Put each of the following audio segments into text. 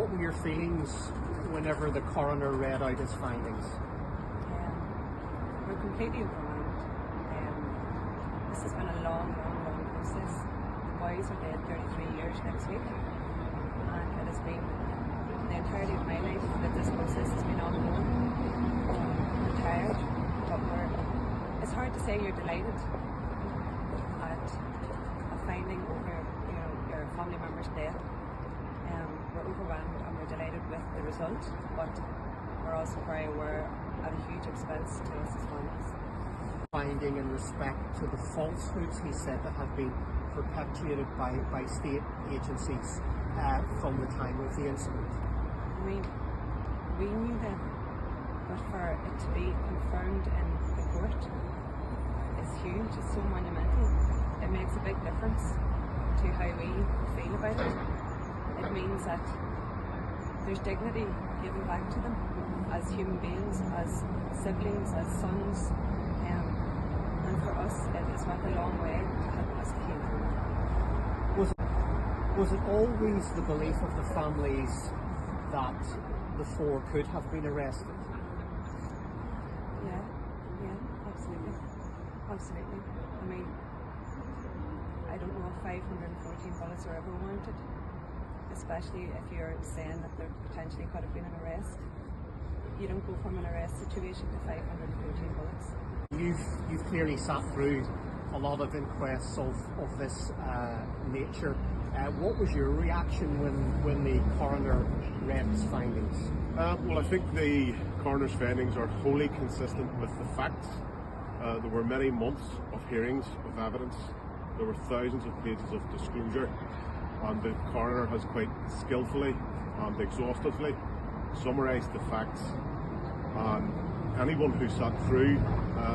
What were your feelings whenever the coroner read out his findings? We're completely overwhelmed. This has been a long process. The boys are dead 33 years next week, and it has been the entirety of my life that this process has been ongoing. We're tired, but it's hard to say you're delighted at a finding over your family member's death. We're overwhelmed and we're delighted with the result, but we're also very aware at a huge expense to us as families. Finding in respect to the falsehoods he said that have been perpetuated by state agencies from the time of the incident. I mean, we knew then, but for it to be confirmed in the court is huge, it's so monumental. It makes a big difference to how we feel about it. It means that there's dignity given back to them as human beings, as siblings, as sons, and for us it has went a long way to help us heal. Was it always the belief of the families that the four could have been arrested? Yeah, absolutely. I mean, I don't know if 514 bullets are ever warranted, especially if you're saying that there potentially could have been an arrest. You don't go from an arrest situation to 514 bullets. You've clearly sat through a lot of inquests of this nature. What was your reaction when the coroner read his findings? Well, I think the coroner's findings are wholly consistent with the facts. There were many months of hearings of evidence. There were thousands of pages of disclosure, and the coroner has quite skillfully and exhaustively summarised the facts. And anyone who sat through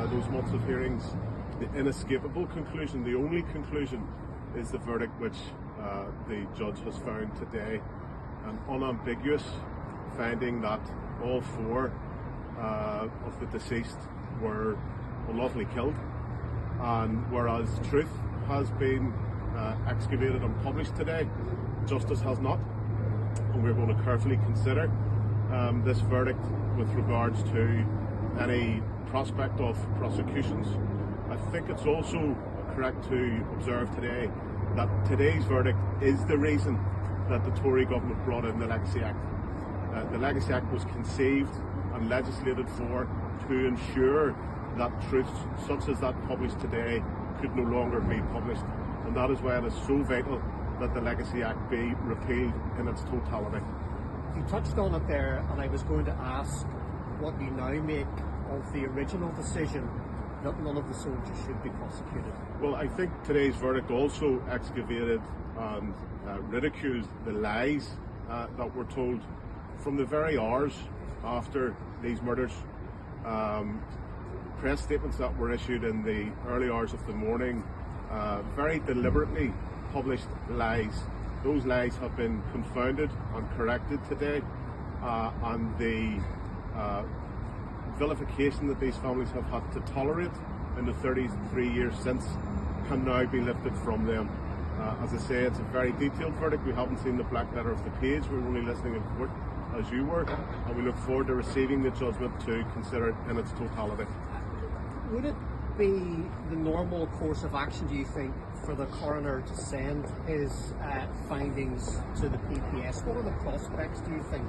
those months of hearings, the inescapable conclusion, the only conclusion, is the verdict which the judge has found today, an unambiguous finding that all four of the deceased were unlawfully killed, and whereas truth has been excavated and published today, justice has not, and we're going to carefully consider this verdict with regards to any prospect of prosecutions. I think it's also correct to observe today that today's verdict is the reason that the Tory government brought in the Legacy Act. The Legacy Act was conceived and legislated for to ensure that truths such as that published today could no longer be published, and that is why it is so vital that the Legacy Act be repealed in its totality. You touched on it there, and I was going to ask what you now make of the original decision that none of the soldiers should be prosecuted. Well, I think today's verdict also excavated and ridiculed the lies that were told from the very hours after these murders. Press statements that were issued in the early hours of the morning, very deliberately published lies. Those lies have been confounded and corrected today, and the vilification that these families have had to tolerate in the 33 years since can now be lifted from them. As I say, it's a very detailed verdict. We haven't seen the black letter of the page. We were only listening in court, as you were, and we look forward to receiving the judgment to consider it in its totality. Would it be the normal course of action, do you think, for the coroner to send his findings to the PPS? What are the prospects, do you think,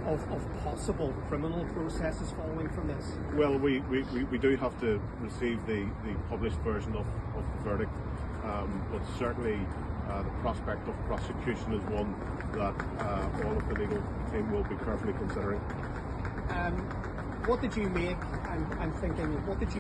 of possible criminal processes following from this? Well, we do have to receive the published version of the verdict, but certainly the prospect of prosecution is one that all of the legal team will be carefully considering. What did you make, I'm thinking, what did you